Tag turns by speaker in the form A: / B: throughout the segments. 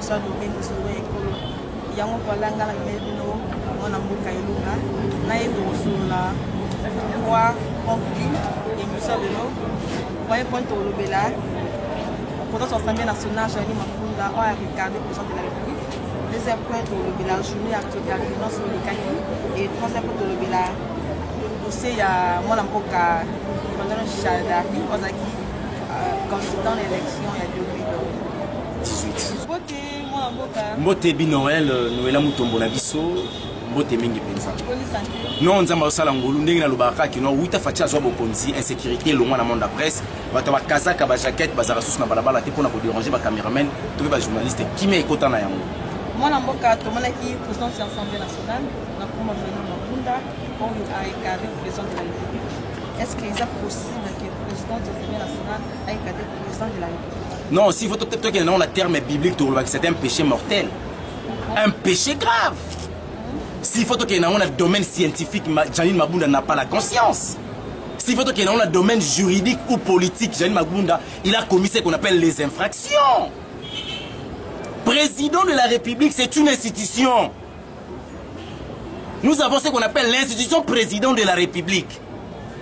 A: François Lobé Nzoué Ekolo yango kolanga la medino mona mboka ilunga na ebosula kwa conclu émission de l'eau voyez point Lobela pourtant l'Assemblée nationale Jeanine Mapunda a regardé président de la République deuxième point Lobela journée actuelle sur le Kaki et troisième point Lobela aussi il y a mona mboka Emmanuel Chadaki Ozaki candidat à l'élection il y a 2018
B: Mbote bi Noël Noël mutombo na biso mbote mingi penza non nzamba osala ngolu ndenge na lobaka kino wita fatia zo bokonzi insécurité le mois na monde de presse bato ba kazaka ba jaquette bazara sous na balabala te pona ko déranger ba cameraman to ba journaliste qui met ekota na yango
A: mwana mboka to mona ki président de l'Assemblée nationale na kuma Jeanine Mapunda pour le président de la République est-ce qu'il est possible que le président de l'Assemblée nationale ait cadré le président de la République?
B: Non, s'il faut peut-être qu'il y ait un terme biblique, c'est un péché mortel. Un péché grave. S'il faut qu'il y ait un domaine scientifique, Jeanine Mapunda n'a pas la conscience. S'il faut qu'il y ait un domaine juridique ou politique, Jeanine Mapunda, il a commis ce qu'on appelle les infractions. Président de la République, c'est une institution. Nous avons ce qu'on appelle l'institution président de la République.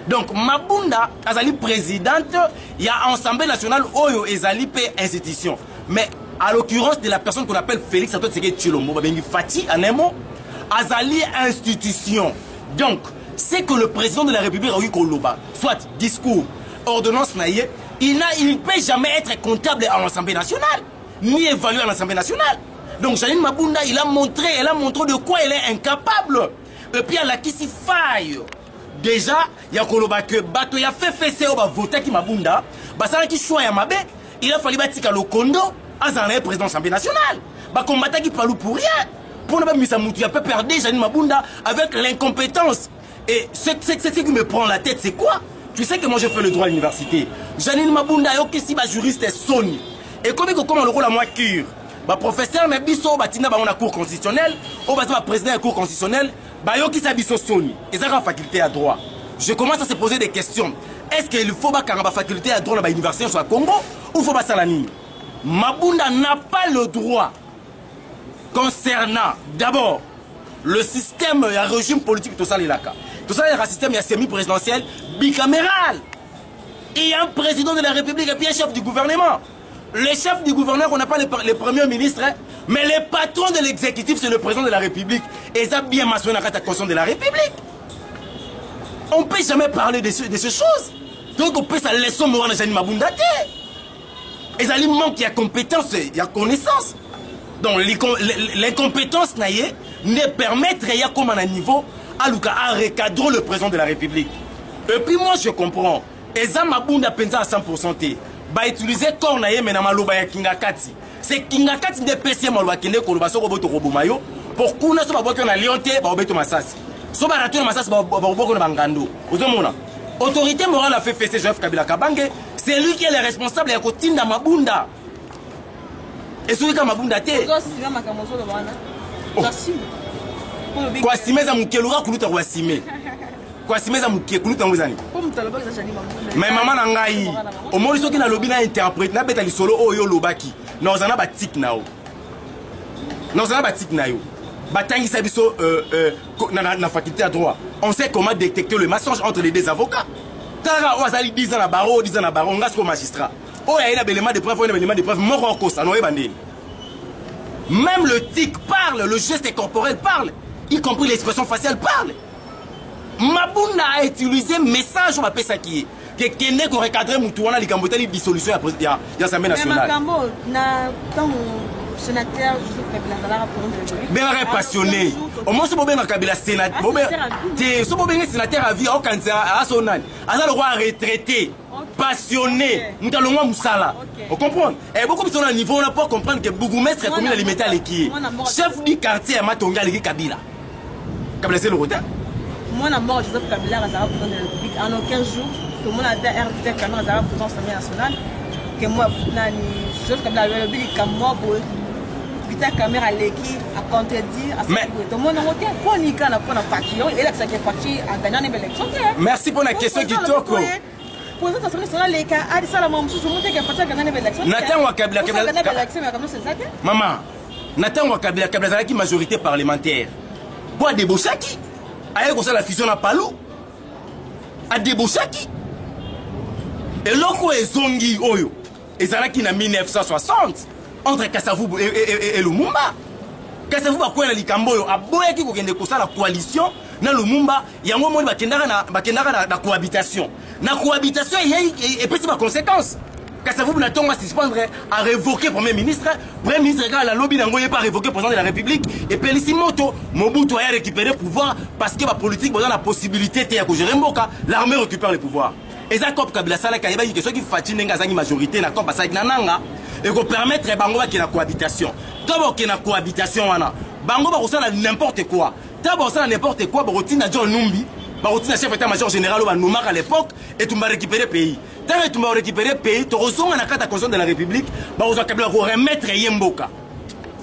B: Donc, Mapunda, Azali présidente, il y a Assemblée nationale, Oyo, Ezali, institution. Mais, à l'occurrence de la personne qu'on appelle Félix Antoine Tshisekedi Tshilombo, Fati, en un mot, Azali institution. Donc, c'est que le président de la République, Raoui Koloba, soit discours, ordonnance naïe, il ne peut jamais être comptable à l'Assemblée nationale, ni évalué à l'Assemblée nationale. Donc, Jeanine Mapunda, elle a montré de quoi elle est incapable. Et puis, elle a qui s'y faille. Déjà, il y a que bato ya fait fessé au voter qui Mapunda, basala qui choix ya mabe, il a fallu batika le condo, azana président de l'Assemblée nationale. Ba combattre qui parle pour rien. Pour ne pas misa mutu, il a pas perdu Jeanine Mapunda avec l'incompétence. Et ce qui me prend la tête, c'est quoi? Tu sais que moi je fais le droit à l'université. Jeanine Mapunda yo qui si ba juriste est Sony. Et comme le rôle à moi cure. Ba professeur mais biso batina ba on a cour constitutionnelle, au bas président de la cour constitutionnelle. Bayoki Sabiso Sony, ils ont la faculté à droit. Je commence à se poser des questions. Est-ce qu'il faut que la faculté à droit dans l'université soit Congo ou faut pas Salani? Mapunda n'a pas le droit concernant d'abord le système, le régime politique, tout ça, il y a un système semi-présidentiel bicaméral. Il y a un président de la République et puis un chef du gouvernement. Les chefs du gouvernement, on n'a pas les premiers ministres, hein, mais les patrons de l'exécutif, c'est le président de la République. Et ça a bien mentionné la constitution de la République. On ne peut jamais parler de ces choses. Donc on peut sa leçon morale de Jeanine Mapunda. Et ça lui manque, il y a compétence, il y a connaissance. Donc l'incompétence ne permettre rien comme à un niveau à recadrer le président de la République. Et puis moi je comprends. Et ça Mapunda pensa à 100%. Ba utiliser corps na yeme na maloba ya Kingakati. C'est Kingakati de PC maloba kende ko loba soko boto robomayo pour kuna so ba boto na lionté ba obeto masasi. So ba rato na masasi ba boko na bangando. Ozomona. Autorité morale a fait fessé Joseph Kabila Kabange, c'est lui qui est le responsable ya kotinda Mapunda. Et celui ka Mapunda te. Kwa simeza mukeluka kuluta kwa sime. Kwa simeza mukekuluta ngozani. Mais maman nangai au moins soki na lobi na interprète na beta lisolo oyo lobaki na ozana batik nao na ozana batik nayo batangisa biso na faculté à droit on sait comment détecter le mensonge entre les deux avocats tara ozali 10 ans na barreau 10 ans na barreau ngasko magistrat oh ya ina belema de preuve moko ko ça no ebandeli même le tic parle le geste corporel parle y compris l'expression faciale parle. Mapunda a utilisé message au pesa qui est que kende ko recadrer mutu wana likambote li dissolution ya l'Assemblée nationale.
A: Makambo na tant sénateur Joseph Kabila Kalara pour le
B: bien passionné. Au moins ce bobé Kabila sénateur. Ce bobé sénateur à vie au cancer à sonan. Asa le roi retraité, passionné, mutalongwa musala. Vous comprenez? Et beaucoup de niveau on a pas comprendre que bourgmestre est comme la limiter à l'équipe. Chef du quartier à Matonga le Kabila. Kabila c'est le retard.
A: Moi, je mort Joseph Kabila, président de la République. En aucun jour, tout le monde a dit RDT Kabila, président de l'Assemblée nationale. Que moi, Joseph Kabila, le but de moi, pour Peter Caméra, l'équipe, à contredire, à tout le monde a voté. Pour Nika, on a pas de parti. Il a que ça qui est parti en gagnant une élection.
B: Merci pour la question qui toque.
A: président national les cas a dit ça la maman sous monter que pas gagner l'élection.
B: Nathan Kabila maman, Nathan Kabila qui majorité parlementaire. Bois débauchaki. Aïe comme ça la fusion à Palou. A débauchaki. Et loko ezongi oyo. Ezalaki na 1960 entre Kasavubu et Lumumba. Kasavubu akwena likambo oyo aboyaki kokende kosala coalition na Lumumba yango moni bakendaka na cohabitation. Na cohabitation et petit ma conséquence. Kasavubu na tonga suspendre à révoquer premier ministre quand la lobby n'a pas révoqué président de la République et Pelissimoto Mobutu a récupéré le pouvoir parce que la politique a la possibilité de gérer Mboka, l'armée récupère le pouvoir. Et ça comme Kabila Sala Kayeba qui ceux qui fatiguent une majorité na comme ça nananga et ko permettre bango qui na cohabitation. D'abord qui na cohabitation wana bango ba kosala n'importe quoi. D'abord ça n'importe quoi ba rotina John Numbi, ba rotina chef état-major général ou Noumar à l'époque et tout va récupérer le pays. Tant que tu vas récupérer le pays, tu ressens la carte à conscience de la République, bah vous allez remettre Yemboka.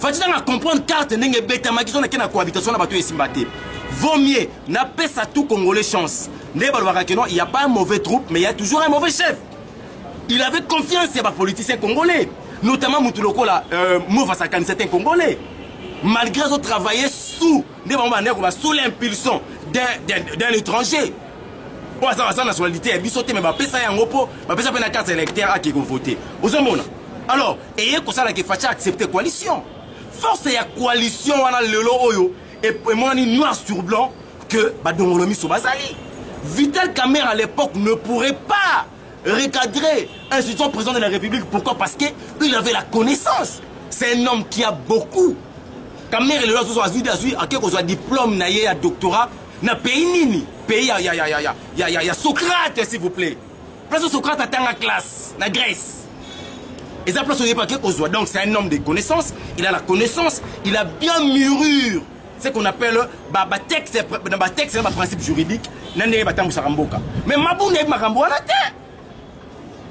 B: Faut-il comprendre carte n'engage bêta ma qui sont na cohabitation na bateau et simbaté. Vaut mieux n'a pas ça tout Congolais chance. Ne balwara que non, il y a pas un mauvais troupe, mais il y a toujours un mauvais chef. Il avait confiance dans les politiciens congolais, notamment Moutuloko là, Mova Sakani, certains Congolais. Malgré qu'ils ont travaillé sous l'impulsion d'un étranger. Pour sa nationalité, il y a mais pesa yango po, pesa pena carte électeur qui vont voter. Alors, et que ça la que facha accepter coalition. Force ya coalition wana lelo oyo et moi ni noir sur blanc que badongolomi so bazali. Vital Kamerhe à l'époque ne pourrait pas recadrer institution président de la République. Pourquoi? Parce que il avait la connaissance. C'est un homme qui a beaucoup. Kamerhe le so azui à quelque soit diplôme na ye à doctorat na pays nini. Pays, il y a Socrate, s'il vous plaît. Place Socrate attend la classe, la Grèce. Et ça, place pas quelque chose. Donc, c'est un homme de connaissance. Il a la connaissance. Il a bien mûri ce qu'on appelle texte, un principe juridique. Mais Maboune est Marambo à la tête.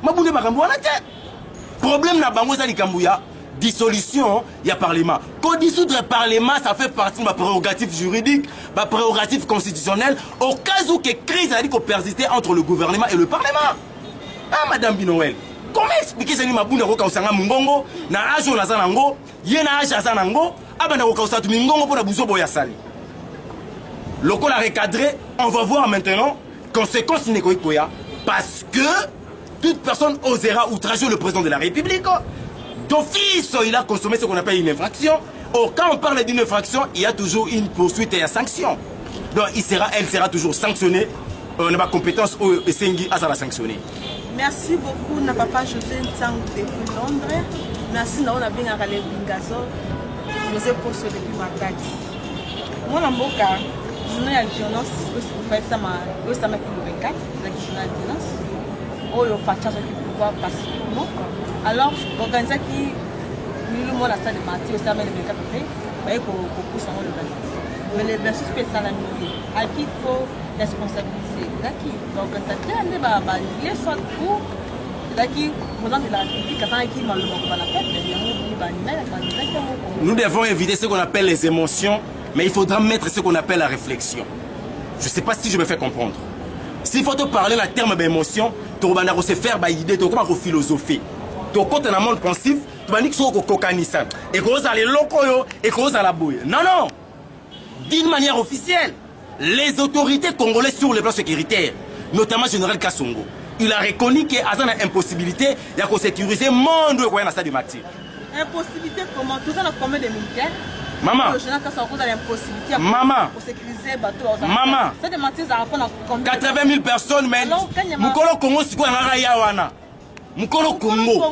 B: Maboune est Marambo à la tête. Problème na bango za likambouya. Dissolution, il y a parlement. Quand dissoudre le parlement, ça fait partie de ma prérogative juridique, ma prérogative constitutionnelle, au cas où que crise a dit qu'on persistait entre le gouvernement et le parlement. Ah, Madame Binoël, comment expliquer ce que ma boune roka usanga mungongo, na ajo na zanango, yena aja zanango, abana roka usatu mungongo pour la bouzo boya sali. Loko la recadré, on va voir maintenant conséquence inécoïkoya, parce que toute personne osera outrager le président de la République. D'office, il a consommé ce qu'on appelle une infraction. Or, quand on parle d'une infraction, il y a toujours une poursuite et une sanction. Donc, elle sera toujours sanctionnée. On n'a pas compétence au Sengi à la sanctionner.
A: Merci beaucoup, na papa José Ntsang depuis Londres. Merci, na on a bien à aller Bingazo. José Posso depuis Matadi. Moi, en Boka, je n'ai pas de violence. Vous faites ça, mais ça m'a fait le 24, la journée de violence. Oh, il faut faire le pouvoir pacifiquement. Alors, organiser qui le monde a ça de partir, ça met le 24 après, mais pour pousser le 26. Mais les versus spéciales à qui il faut responsabiliser. D'accord. Donc, ça il est soit pour qui, président de la République, qui m'a le mot à la tête,
B: nous devons éviter ce qu'on appelle les émotions, mais il faudra mettre ce qu'on appelle la réflexion. Je ne sais pas si je me fais comprendre. S'il faut te parler en termes d'émotion, tu vas se faire une idée, tu vas philosopher. Tu vas dans le monde pensif, tu vas dire que tu vas cocanissa. Et que tu vas aller loco et que tu vas la bouille. Non, non. D'une manière officielle, les autorités congolaises sur le plan sécuritaire, notamment le général Kassongo, il a reconnu qu'il y a une impossibilité de sécuriser le monde où il y a un stade de matière.
A: Impossibilité comment? Tout ça, combien de militaires?
B: Maman. Maman. Maman. 80 000 personnes, mais Mukolo Congo, c'est quoi un Yawana? Mukolo Congo.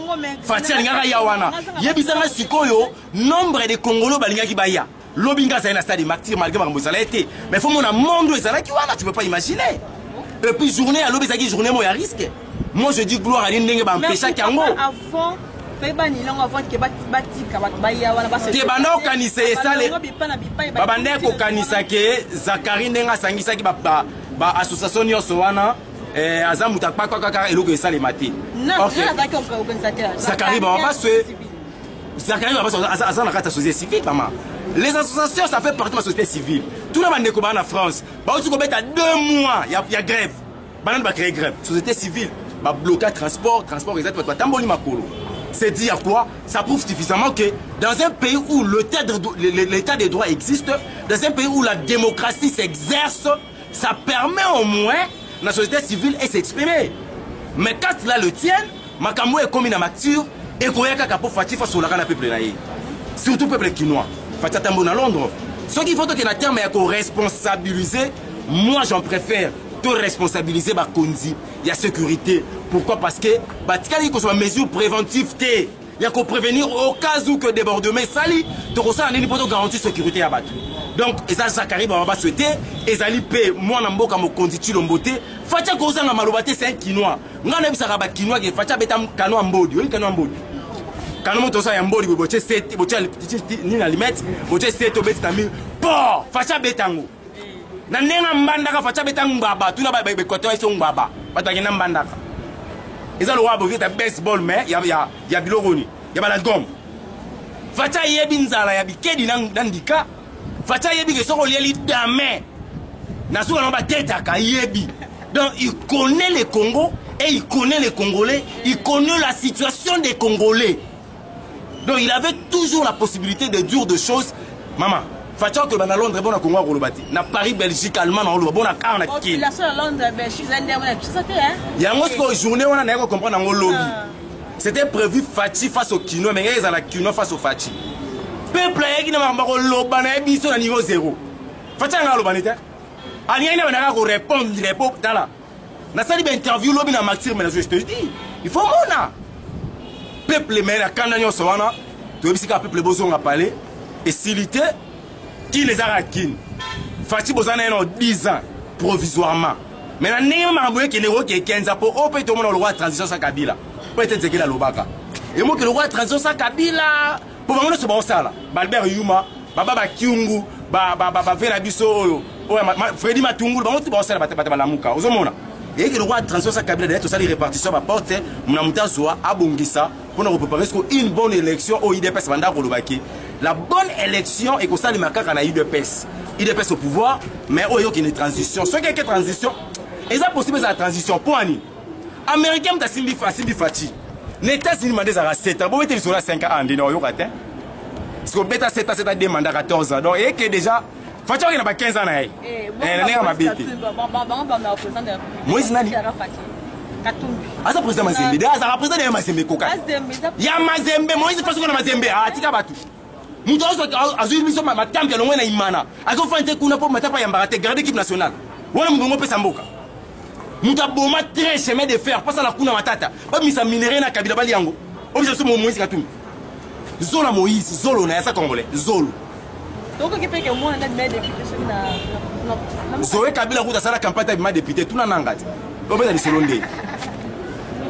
B: Fatia Ngara Yawana. Yebisanga Sikoyo, nombre de Congolais Balingaki Baya. Lobinga, c'est un stade de martyr malgré ma mosalité. Mais il faut mon monde, tu peux pas imaginer. Et puis, journée à l'obésaki, journée, moi, il y a risque. Moi, je dis gloire à l'Indenge, Bampécha Kango.
A: Avant.
B: Tebanda okanisa esale babanda kokanisa ke Zakari ndenga sangisaki ba association nyonso wana aza muta kaka eloko esale mati Zakari ba baswe Zakari ba baswe aza na kata société civile maman. Les associations ça fait partie de la société civile. Tout le monde en France ba aussi ko beta 2 mois il y a grève. Banane ba créer grève société civile. bloquer transport exact, c'est dire quoi? Ça prouve suffisamment que dans un pays où l'état des droits existe, dans un pays où la démocratie s'exerce, ça permet au moins la société civile de s'exprimer. Mais quand cela le tient, Makambo est comme une amateur et qu'on y a qu'à Fati face au peuple naïf. Surtout le peuple quinois. Fati à Tambo à Londres. Ce qu'il faut que la terme est responsabiliser, moi j'en préfère tout responsabiliser ma Kondi. Il y a sécurité. Pourquoi? Parce que il y a des mesures préventives. Il y a qu'à prévenir au cas où que débordement sali. Donc ça on a garantir sécurité à battre. Donc ça Zakari va souhaiter et Zali paie moi na mboka mo Kondi lomboté. Fatia koza na malobate c'est un quinois. Ngana bisa ba quinois que fatia betam kano mbodi. Oui kano mbodi. Kano moto ça ya mbodi boche 7 boche ni na limite boche 7 obeti tami. Po fatia betango. Na nenga mbandaka fatia betango mbaba tuna ba bekoto iso mbaba. Batagena mbandaka. Eza lo wabo vita baseball mais ya biloroni. Ya bala gom. Fatia yebi nzala ya bikedi nandika. Fatia yebi que soko lieli dame. Na souka na ba tête aka yebi. Donc il connaît le Congo et il connaît les Congolais, il connaît la situation des Congolais. Donc il avait toujours la possibilité de dire des choses. Maman, Fatia que dans Londres bon à Congo Rolobati, na Paris, Belgique, Allemagne, on bon à car na qui.
A: La seule Londres, Belgique, ça fait hein.
B: Il y a une journée on a pas comprendre en lobby. C'était prévu Fati face au Kino, mais ils ont la Kino face au Fati. Peuple qui n'a pas lobana biso à niveau 0. Fatia na lobanité. Rien ne répondre dans la. Na sali ba interview lobby na Maxime mais je te dis, il faut mona. Peuple mais la cananyo soana, to bisika peuple bozo a parlé et silité qui les a rakin. Fati bozana no 10 ans provisoirement. Mais na néma maboye ki néro ki 15 pour au peut tout le monde le roi transition sa Kabila. Peut-être que la lobaka. Et moi que le roi transition sa Kabila pour bango so ba sala. Balbert Yuma, baba ba Kiungu, ba Vera Biso. Freddy Matungulu, on va faire la lamuka. Et que le roi transition sa Kabila, tout ça, les répartitions va porter, Mounamoutazoa, Abongisa, pour nous préparer une bonne élection au IDPS Vanda Kolobaki. La bonne élection est que ça, les macaques en a IDPS. IDPS au pouvoir, mais il y a une transition. Ce qui est une transition, et ça possible la transition. Pour Annie, Américain, t'as Simbi Fati. L'État s'est demandé à 7 ans, vous mettez sur la 5 ans, on y a raté. Parce que bêta 7 ans, c'est à demandé à 14 ans. Donc, il y a que déjà. Fatia qui n'a pas 15 ans. Moi, je n'ai pas. Ah, ça président Mazembe. Ça représente un Mazembe Koka. Il y a Mazembe. Moi, je pense qu'on a Mazembe. Ah, tu as battu. Nous avons eu une mission. Ma temple, on a Imana. À quoi faire qu'on a pas ma tapa Yambarate, garder l'équipe nationale. On a mon père Samboka. Nous avons très chemin de fer. Pas ça la Kuna Matata. Pas mis ça minéré na Kabila Baliango. Obligation mon Moïse Katum. Zola Moïse, Zolo, na ça Congolais. Zolo.
A: Donc, il fait que moi, on a des députés.
B: Zoé Kabila, vous avez la campagne de député, tout le monde. On va aller se rendre.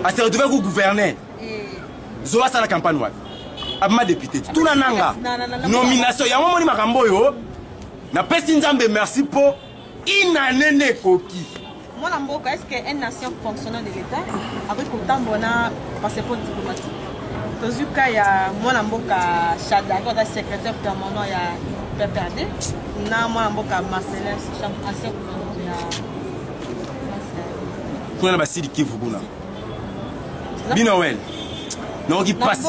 B: À se retrouver au gouverner. Zoé a la campagne. À député, tout le monde. Nomination, il y a un moment où je suis là. Merci pour une année coquille.
A: Moi, est-ce qu'une nation fonctionnelle de l'État, avec autant de passeport diplomatique? Dans ce cas, il y a mon Chada, le secrétaire permanent, il y a PPRD. Il y a mon Marcelin, ancien gouverneur.
B: Il y a Sidi Kivuguna. Binoël. Non, qui passe.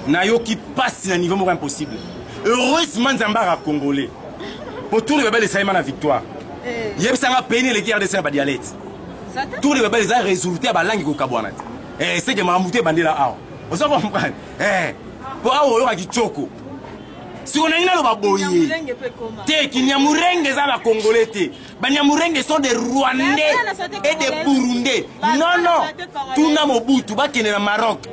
B: Nayo qui passe à un niveau impossible. Heureusement, Zambara Congolais. Pour tous les bébés, les la victoire. Il y a un pays qui a des dialectes. Tous les bébés, les résultats à la langue au Kabouanat. Et c'est que Mamouté Bandela a. Vous savez comprendre? Pour avoir un choco. Si on a une baboye, qui n'y a mourenge à la Congolais, Banyamurenge sont des Rwandais et des Burundais. Non, non. Tout n'a pas bout, tout va qui est au Maroc.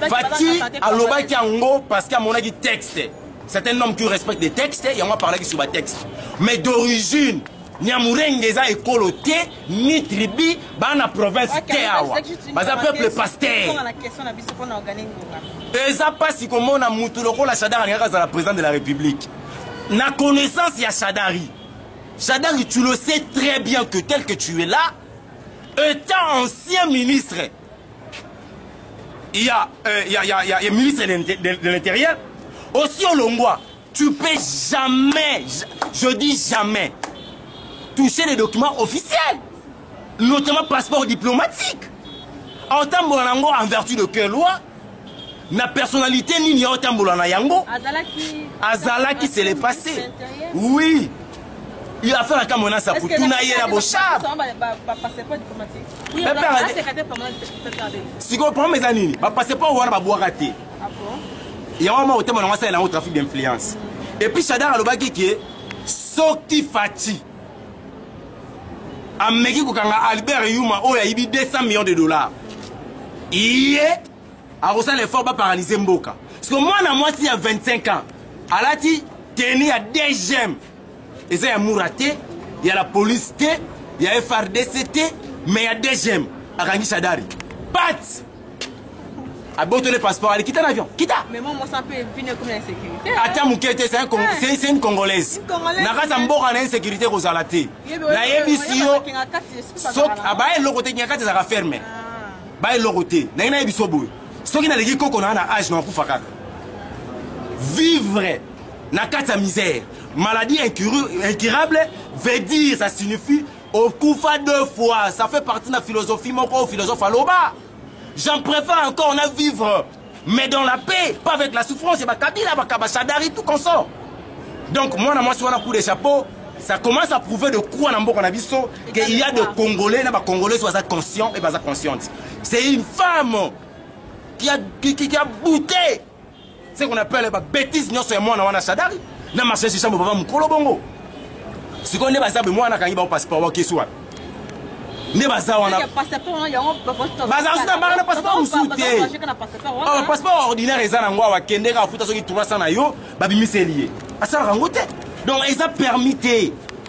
B: Fati a l'obaki ango parce qu'il y a mon texte. C'est un homme qui respecte les textes et on va parler sur les textes. Mais d'origine, Nyamurenge a écoloté, ni tribu, dans la province Teawa. Parce que peuple pasteur. Et ça passe si comme on a Moutuloko, la Chadari, la présidente de la République. Na connaissance, il y a Chadari. Chadari, tu le sais très bien que tel que tu es là, étant ancien ministre, il y a ministre de l'Intérieur, aussi au Longwa, tu peux jamais, je dis jamais, toucher les documents officiels. notamment passeport diplomatique. En tambolango en vertu de quelle loi? Na personnalité ni ni tambolana yango. Azalaki c'est le passé. Oui. Il a fait la camona ça pour tout naïe la bochab. Si vous prenez mes amis, ba passeport ou ba boire raté. Ah bon? Il y a un moment où on a un trafic d'influence. Et puis Chadar alobaki qui est Sokti Fati. Ameki kokanga Albert Yuma o ya ibi 200 millions de dollars. Il est à Rosa l'effort va paralyser Mboka. Parce que moi, il y a 25 ans, Alati tenait à 2 gemmes. Et ça, il y a Mouraté, il y a la police T, il y a FRDCT, mais il y a 2 gemmes. À Rangi Chadari. Pat! À botter le passeport, allez, quitte l'avion. Quitte!
A: Mais moi, ça peut venir comme l'insécurité.
B: Attends, Moukete, c'est une Congolaise. N'a pas Mboka en insécurité aux Alaté. La Yébissio. Ah, bah, l'autre côté, il y a 4 affaires fermées. Bah, l'autre côté, il y a Yébissio. Ce qui n'a pas âge, vivre na kata misère, maladie incurable veut dire, ça signifie au koufa 2 fois. Ça fait partie de la philosophie, mon philosophe à l'oba. J'en préfère encore on vivre, mais dans la paix, pas avec la souffrance. Et Kabila, Chadari, tout comme ça. Donc, moi, si on a coup de chapeau, ça commence à prouver de quoi on a vu qu'il y a des Congolais, les Congolais soient conscients et pas conscientes. C'est une femme qui a bouté ce qu'on appelle la bêtise. Nous sommes moi na Chadari na marché chez Chambo papa mukolo bongo si on est basé moi na kangi ba passeport wa keswa ne baza wana passeport ya baza na passeport usute passeport ordinaire ezana ngwa wa kende ka futa soki 300 na yo babimisi lié asa rangote. Donc ils ont permis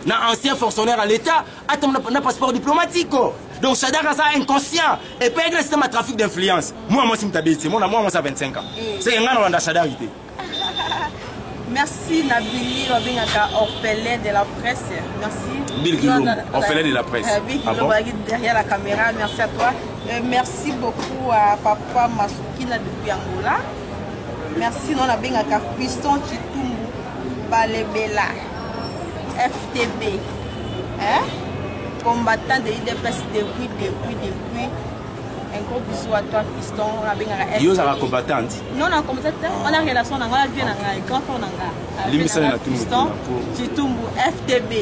B: na ancien fonctionnaire à l'état attendre un passeport diplomatique. Donc Chadar ça inconscient et puis c'est un trafic d'influence. Moi si m'tabéti moi ça 25 ans. C'est un gars dans Chadar. Merci Nabili Robinaka, orphelin de la presse. Merci. Bill orphelin de la presse. Derrière la caméra, merci à toi. Merci beaucoup à Papa Masukina depuis Angola. Merci non Nabinaka Fiston Chitumbu Balebela FTB. Hein? Combattant de l'IDPS depuis. Un gros bisou à toi, fiston. Yo, ça va combattante? Non, non, combattante. On a relation, on a bien un grand frère. L'émission est là, fiston. Chitumbu, FTB.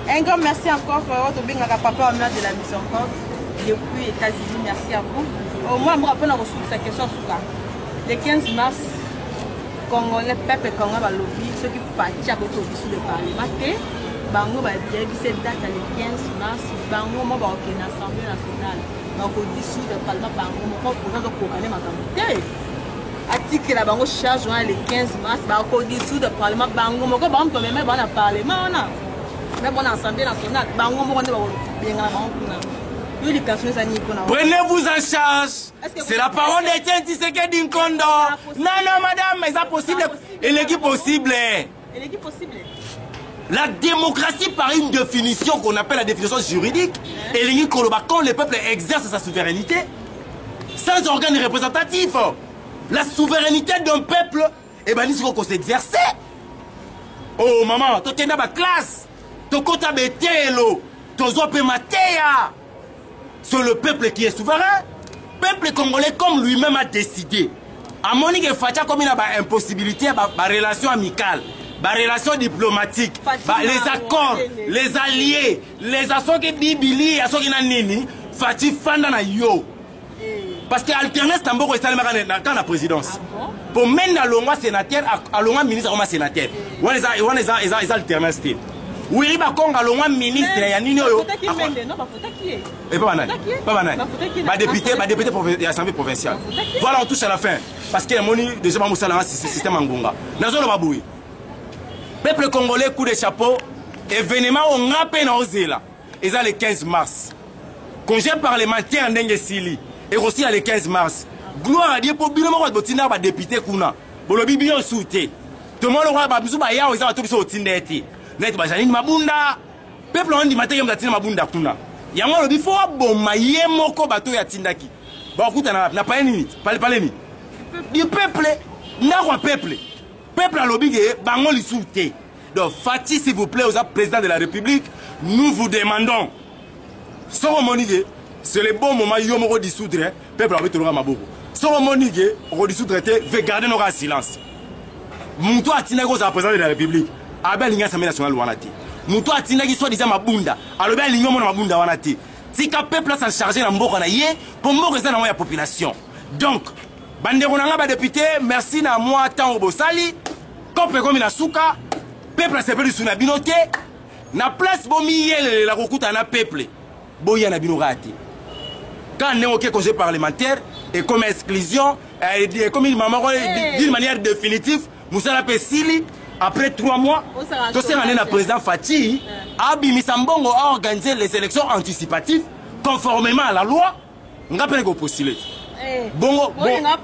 B: Un grand merci encore au papa de la mission depuis les États-Unis. Merci à vous. Moi, je me rappelle cette question. Le 15 mars, Congolais, peuple Congolais va lobby, ceux qui font à côté du Parlement. Bango va dire que cette date le 15 mars, Bango va organiser l'Assemblée nationale. Donc au dessous du Parlement, Bango va présenter le Corané Makamute. Article la Bango charge le 15 mars, au dessous du Parlement, Bango va présenter le Parlement. Mais bon, l'Assemblée nationale, Bango va bien prenez-vous en charge. C'est la parole d'Étienne Tshisekedi Nkondo. Non, non, madame, mais c'est possible. Et l'équipe possible. Et l'équipe possible. La démocratie par une définition qu'on appelle la définition juridique, et quand le peuple exerce sa souveraineté, sans organe représentatif, la souveraineté d'un peuple, et bien il faut qu'on s'exerce. Oh maman, tu es dans ma classe, tu es betelo, tu es c'est le peuple qui est souverain. Le peuple congolais comme lui-même a décidé. À Monique Fatia comme il a une impossibilité, une relation amicale. Les relations diplomatiques, les accords, les alliés, les actions qui bibili, les actions qui n'anini, Fati Fanda na yo. Parce que alternance tambour est dans la présidence. Pour mener à l'ongwa sénateur, à l'ongwa ministre, à l'ongwa sénateur. Où est alternance? Oui, il va à l'ongwa ministre, il y a nini yo. Et pas banal. Pas banal. Député de l'Assemblée provinciale. Voilà, on touche à la fin. Parce qu'il y a moni déjà Moussa dans le système Angonga. Dans le Baboui. Peuple congolais, coup de chapeau, événement on a peine osé là. Et ça le 15 mars. Congé parlementaire en Dengue Sili. Et aussi le 15 mars. Gloire à Dieu pour bien moi botina ba député kuna. Bolobi bien souté. Tout le monde aura ba bisu ba ya oza to biso otindeti. Net ba janini mabunda. Peuple on dit matin yamba tina mabunda kuna. Yango lobi fo bomma yemoko bato ya tindaki. Ba okuta na pa nini? Parle ni. Du peuple, na quoi peuple. Peuple à lobby, bango li souté. Donc, Fati, s'il vous plaît, aux président de la République, nous vous demandons Soro Monige, c'est le bon moment, il y a un dissoudre, peuple avec le Maboko. Soro Monige, on dissoudre, veut garder nos silence. Moutou Atinagos a présenté de la République. Abel l'Assemblée nationale Wanati. Moutou Atinagi soit disant Mabunda. Alors ben l'Union Mabunda Wanati. Si le peuple s'en charge dans Mboko na yé, pour Mboko c'est dans la population. Donc, Banderonanga ba député, merci na moi tant au Bosali. Comme comme na souka, peuple s'est perdu sous na binoté. Na place bomi yel la rokuta na peuple. Boya na binorati. Quand on est au congé parlementaire et comme exclusion, comme une maman d'une manière définitive, Moussa Pessili, après 3 mois, tout ce qui est président Fatih, Abi Misambongo a organisé les élections anticipatives conformément à la loi. On a pas postulé. Bongo, bon, na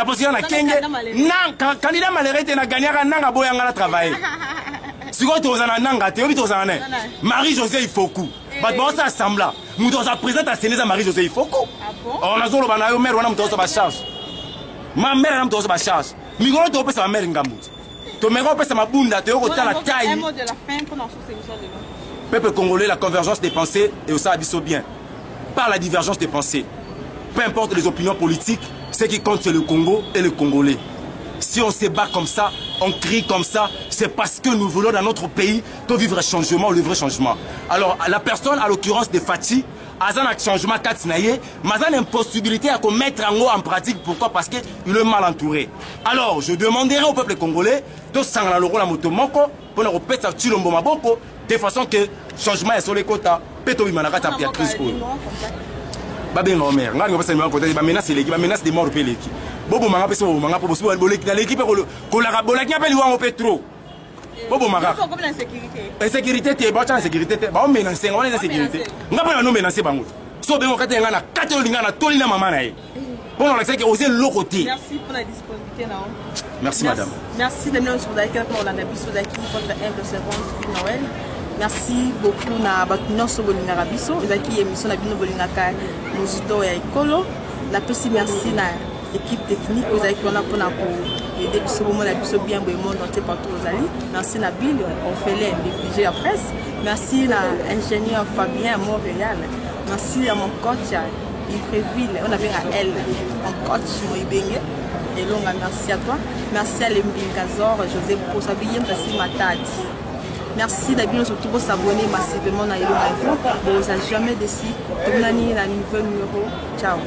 B: postulé na Kenge, na candidat malheureux na gagné na boyanga na travailler. Si vous avez nanga, Marie-Josée Ifoku. Vous avez assemblée. Nous avons présenté à Sénégal Marie-Josée Ifoku. On a dit que ma mère a charge. Ma mère a charge. Mais on a ma mère Ngamou. Tu me rappelles ma bunda, tu as la taille. Un mot de la fin pour peuple congolais, la convergence des pensées et ça abysso bien. Par la divergence des pensées. Peu importe les opinions politiques, ce qui compte c'est le Congo et le Congolais. Si on se bat comme ça, on crie comme ça, c'est parce que nous voulons dans notre pays de vivre un changement, le vrai changement. Alors, la personne, à l'occurrence de Fatih, a un changement Katsinaye, mais a une possibilité à mettre en pratique. Pourquoi? Parce qu'il est mal entouré. Alors, je demanderai au peuple congolais de s'en aller à Motomoko pour ne pas faire Chilombo Maboko, de façon que le changement est sur les quotas. Peto Imanagata Piatris. Babin Omer, nga menace l'équipe, menace des morts pour l'équipe. Bobo manga pesa bobo manga pour l'équipe ko la bolaki appelle wa petro. Bobo manga. Comme l'insécurité. Insécurité te ba cha sécurité te ba on menace on est insécurité. Nga pa no menacer bango. So be ngokate nga na kate olinga na tolina mama na ye. Bon on sait que oser l'autre côté. Merci pour la disponibilité là. Merci madame. Merci de nous sur d'accueil pour la biso d'accueil pour la humble servante Noël. Merci beaucoup na bakuno so bolinga rabiso ezaki émission na bino bolinga ka mozito ya ekolo na pesi merci na équipe technique ezaki on a pour aider biso bomo na biso bien boye monde entier partout ozali merci na Bill Orphelin DG à presse merci na ingénieur Fabien à Montréal merci à mon coach Impréville on avait à elle mon coach Moibenge et longa merci à toi merci à l'Embingazor José Posabiye merci Matadi. Merci d'abord surtout pour s'abonner massivement à Elon Info. Vous n'avez jamais décidé de donner un nouveau numéro. Ciao.